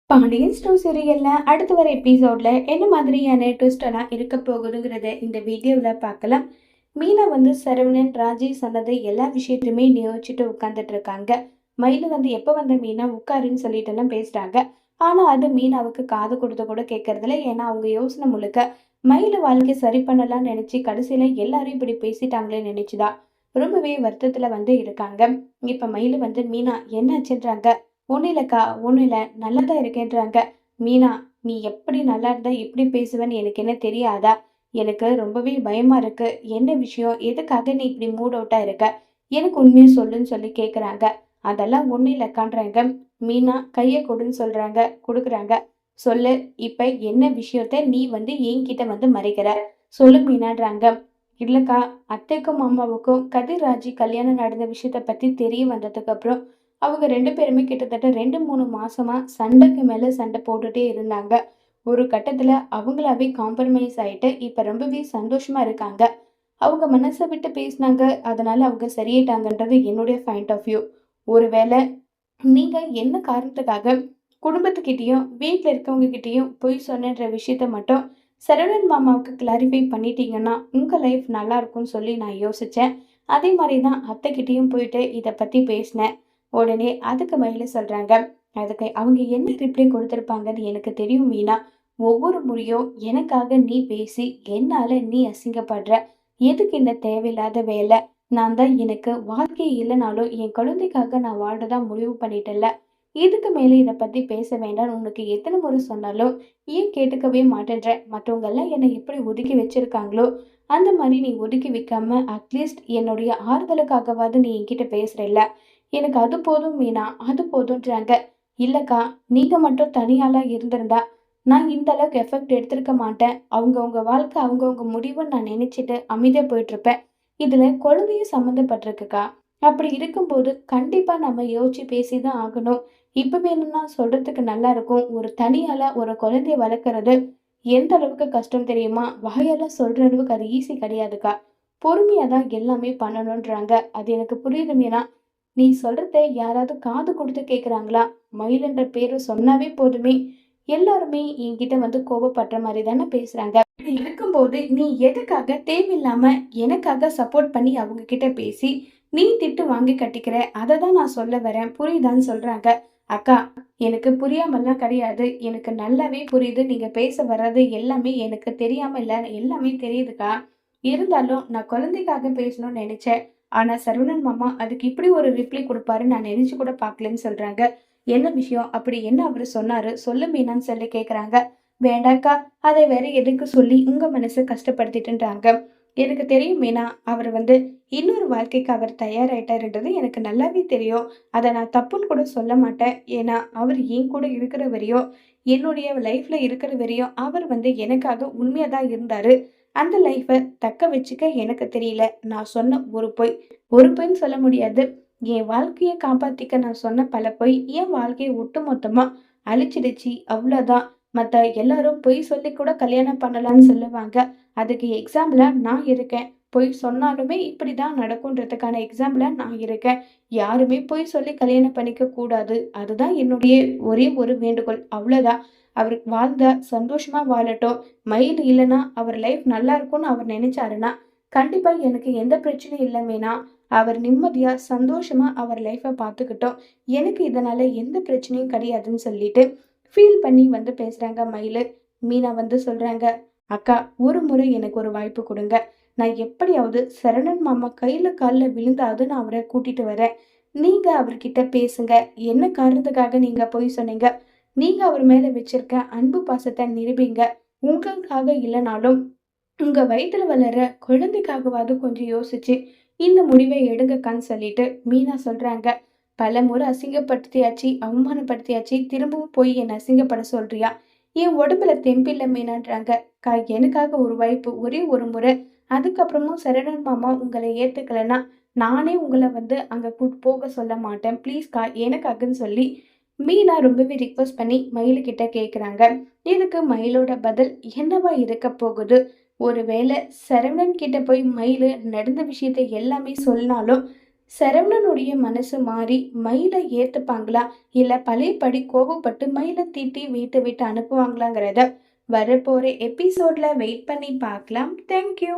Pandian store சீரியல்ல அடுத்து வர எபிசோட்ல என்ன மாதிரியான ட்விஸ்ட் எல்லாம் இருக்க போகுதுங்கிறத இந்த வீடியோல பார்க்கலாம். மீனா சரவணன் ராஜி சொன்னது எல்லா விஷயத்தையுமே யோசிச்சுட்டு உட்கார்ந்துட்டு இருக்காங்க. மயிலு எப்ப வந்த மீனா உட்காருன்னு சொல்லிட்டு எல்லாம் பேசுறாங்க. ஆனா அது மீனாவுக்கு காது கொடுத்து கூட கேட்கறதில்ல. ஏன்னா அவங்க யோசனை முழுக்க மயிலு வாழ்க்கை சரி பண்ணலாம்னு நினைச்சு கடைசியில எல்லாரும் இப்படி பேசிட்டாங்களே நினைச்சுதான் ரொம்பவே வருத்தத்துல இருக்காங்க. இப்ப மயிலு மீனா என்னாச்சுன்றாங்க. ஒன்றும் இல்லைக்கா, ஒன்றும் இல்லை, நல்லா தான் இருக்கேன்றாங்க. மீனா, நீ எப்படி நல்லா இருந்தா இப்படி பேசுவேன்னு எனக்கு என்ன தெரியாதா? எனக்கு ரொம்பவே பயமா இருக்கு. என்ன விஷயம்? எதுக்காக நீ இப்படி மூட் அவுட்டா இருக்க? எனக்கு உண்மையை சொல்லுன்னு சொல்லி கேட்குறாங்க. அதெல்லாம் ஒன்றும் இல்லைக்கான்றாங்க. மீனா கையை கொடுன்னு சொல்றாங்க. கொடுக்குறாங்க. சொல்லு, இப்ப என்ன விஷயத்த நீ என்கிட்ட மறைக்கிற? சொல்லு மீனான்றாங்க. இல்லக்கா, அத்தைக்கும் மாமாவுக்கும் கதிர் ராஜி கல்யாணம் நடந்த விஷயத்த பத்தி தெரிய வந்ததுக்கு அப்புறம் அவங்க 2 பேருமே கிட்டத்தட்ட 2, 3 மாசமா சண்டைக்கு மேல சண்டை போட்டுட்டே இருந்தாங்க. ஒரு கட்டத்துல அவங்களாவே காம்ப்ரமைஸ் ஆயிட்டு இப்ப ரொம்பவே சந்தோஷமா இருக்காங்க. அவங்க மனச விட்டு பேசினாங்க. அதனால அவங்க சரியாயிட்டாங்கன்றது என்னுடைய பாயிண்ட் ஆஃப் வியூ. ஒருவேளை நீங்க என்ன காரணத்துக்காக குடும்பத்துக்கிட்டயும் வீட்ல இருக்கவங்க கிட்டயும் பொய் சொன்னன்ற விஷயத்த மட்டும் சரவணன் மாமாவுக்கு கிளாரிஃபை பண்ணிட்டீங்கன்னா உங்க லைஃப் நல்லா இருக்கும்னு சொல்லி நான் யோசிச்சேன். அதே மாதிரி தான் அத்தைக்கிட்டயும் போயிட்டு இதை பத்தி பேசினேன். உடனே அதுக்கு மயில சொல்றாங்க. அதுக்கு அவங்க என்ன ரிப்ளை கொடுத்திருப்பாங்கன்னு எனக்கு தெரியும் மீனா. ஒவ்வொரு முறையும் எனக்காக நீ பேசி என்னால நீ அசிங்கப்படுற. எதுக்கு இந்த தேவையில்லாத வேலை? நான் தான் எனக்கு வாழ்க்கையே இல்லைனாலும் என் குழந்தைக்காக நான் வாழ்றதா முடிவு பண்ணிட்டேன்ல. இதுக்கு மேல இத பத்தி பேச வேண்டாம்னு உனக்கு எத்தனை முறை சொன்னாலும் ஏன் கேட்டுக்கவே மாட்டேன்ற? மற்றவங்க எல்லாம் என்னை எப்படி ஒதுக்கி வச்சிருக்காங்களோ அந்த மாதிரி நீ ஒதுக்கி வைக்காம அட்லீஸ்ட் என்னுடைய ஆறுதலுக்காகவாவது நீ என்கிட்ட பேசுறல்ல. எனக்கு அது போதும் மீனா, அது போதும்ன்றாங்க. இல்லக்கா, நீங்க மட்டும் தனியாளா இருந்திருந்தா நான் இந்த அளவுக்கு எஃபெக்ட் எடுத்திருக்க மாட்டேன். அவங்கவங்க வாழ்க்கை அவங்கவங்க முடிவுன்னு நான் நினைச்சிட்டு அமைதியா போயிட்டு இருப்பேன். இதுல குழந்தையும் சம்மந்தப்பட்டிருக்குக்கா. அப்படி இருக்கும்போது கண்டிப்பா நம்ம யோசிச்சு பேசிதான் ஆகணும். இப்ப வேணும்னா சொல்றதுக்கு நல்லா இருக்கும். ஒரு தனியாளா ஒரு குழந்தைய வளர்க்கறது எந்த அளவுக்கு கஷ்டம் தெரியுமா? வாயால சொல்ற அளவுக்கு அது ஈஸி கிடையாதுக்கா. பொறுமையா தான் எல்லாமே பண்ணணும்ன்றாங்க. அது எனக்கு புரியுது மீனா. நீ சொல்றத யாராவது காது கொடுத்து கேக்குறாங்களா? மயில்ன்ற பேரு சொன்னாவே போதுமே, எல்லாருமே என்கிட்ட கோபப்படுற மாதிரி தானே பேசுறாங்க. இப்படி இருக்கும்போது நீ எதுக்காக தேவையில்லாம எனக்காக சப்போர்ட் பண்ணி அவங்க கிட்ட பேசி நீ திட்டு வாங்கி கட்டிக்கிற? அதை தான் நான் சொல்ல வரேன். புரியுதான்னு சொல்றாங்க. அக்கா, எனக்கு புரியாமல்லாம் கிடையாது. எனக்கு நல்லாவே புரியுது. நீங்க பேச வர்றது எல்லாமே எனக்கு தெரியாம இல்ல, எல்லாமே தெரியுதுக்கா. இருந்தாலும் நான் குழந்தைக்காக பேசணும்னு நினைச்சேன். ஆனா சரவணன் மாமா அதுக்கு இப்படி ஒரு ரிப்ளை கொடுப்பாருன்னு நான் நினைச்சு கூட பார்க்கலன்னு சொல்றாங்க. என்ன விஷயம்? அப்படி என்ன அவரு சொன்னாரு? சொல்லு மீனான்னு சொல்லி கேக்குறாங்க. வேண்டாக்கா, அதை வேற எதுக்கு சொல்லி உங்க மனசை கஷ்டப்படுத்திட்டுன்றாங்க. எனக்கு தெரியும் மீனா, அவர் இன்னொரு வாழ்க்கைக்கு அவர் தயாராயிட்டாருன்றது எனக்கு நல்லாவே தெரியும். அதை நான் தப்புன்னு கூட சொல்ல மாட்டேன். ஏன்னா அவர் என் கூட இருக்கிற வரையும், என்னுடைய லைஃப்ல இருக்கிற வரையும் அவர் எனக்காக உண்மையா தான் இருந்தாரு. அந்த லைஃப்ப தக்க வச்சுக்க எனக்கு தெரியல. நான் சொன்ன ஒரு பொய், ஒரு பொய்ன்னு சொல்ல முடியாது. என் வாழ்க்கைய காப்பாத்திக்க நான் சொன்ன பல பொய், என் வாழ்க்கைய ஒட்டுமொத்தமா அழிச்சிடுச்சு. அவ்வளோதான். மத்த எல்லாரும் பொய் சொல்லி கூட கல்யாணம் பண்ணலான்னு சொல்லுவாங்க. அதுக்கு எக்ஸாம்பிளா நான் இருக்கேன். பொய் சொன்னாலுமே இப்படிதான் நடக்குன்றதுக்கான எக்ஸாம்பிளா நான் இருக்கேன். யாருமே பொய் சொல்லி கல்யாணம் பண்ணிக்க கூடாது. அதுதான் என்னுடைய ஒரே ஒரு வேண்டுகோள். அவ்வளோதான். அவர் வாழ்ந்தா சந்தோஷமா வாழட்டும். மயில் இல்லைன்னா அவர் லைஃப் நல்லா இருக்கும்னு அவர் நினைச்சாருன்னா கண்டிப்பா எனக்கு எந்த பிரச்சனையும் இல்லை மீனா. அவர் நிம்மதியா சந்தோஷமா அவர் லைஃப்பை பார்த்துக்கிட்டோம். எனக்கு இதனால எந்த பிரச்சனையும் கிடையாதுன்னு சொல்லிட்டு ஃபீல் பண்ணி பேசுறாங்க மயிலு. மீனா சொல்றாங்க. அக்கா, ஒரு முறை எனக்கு ஒரு வாய்ப்பு கொடுங்க. நான் எப்படியாவது சரவணன் மாமா கையில கால்ல விழுந்தாவது நான் அவரை கூட்டிட்டு வரேன். நீங்க அவர்கிட்ட பேசுங்க. என்ன காரணத்துக்காக நீங்க போய் சொன்னீங்க? நீங்க அவர் மேல வச்சிருக்க அன்பு பாசத்தை நிரூபிங்க. உங்களுக்காக இல்லைனாலும் உங்க வயித்துல வளர்ற குழந்தைக்காகவாவது கொஞ்சம் யோசிச்சு இந்த முடிவை எடுங்கக்கான்னு சொல்லிட்டு மீனா சொல்றாங்க. பல முறை அசிங்கப்படுத்தியாச்சு, அவமானப்படுத்தியாச்சு, திரும்பவும் போய் என்னை அசிங்கப்பட சொல்றியா? என் உடம்புல தெம்பில்ல மீனான்றாங்க. எனக்காக ஒரு வாய்ப்பு, ஒரே ஒரு முறை. அதுக்கப்புறமும் சரவணன் மாமா உங்களை ஏத்துக்கலைன்னா நானே உங்களை அங்க போக சொல்ல மாட்டேன். ப்ளீஸ்க்கா, எனக்காகன்னு சொல்லி மீனா ரொம்பவே ரிக்வஸ்ட் பண்ணி மயிலு கிட்ட கேக்குறாங்க. இதுக்கு மயிலோட பதில் என்னவா இருக்க போகுது? ஒருவேளை சரவணன் கிட்ட போய் மயிலு நடந்த விஷயத்தை எல்லாமே சொன்னாலும் சரவணனுடைய மனசு மாறி மயிலை ஏத்துப்பாங்களா, இல்ல பழையபடி கோபப்பட்டு மயிலை தீட்டி வீட்டை விட்டு அனுப்புவாங்களாங்கிறத வரப்போற எபிசோட்ல வெயிட் பண்ணி பார்க்கலாம். தேங்க்யூ.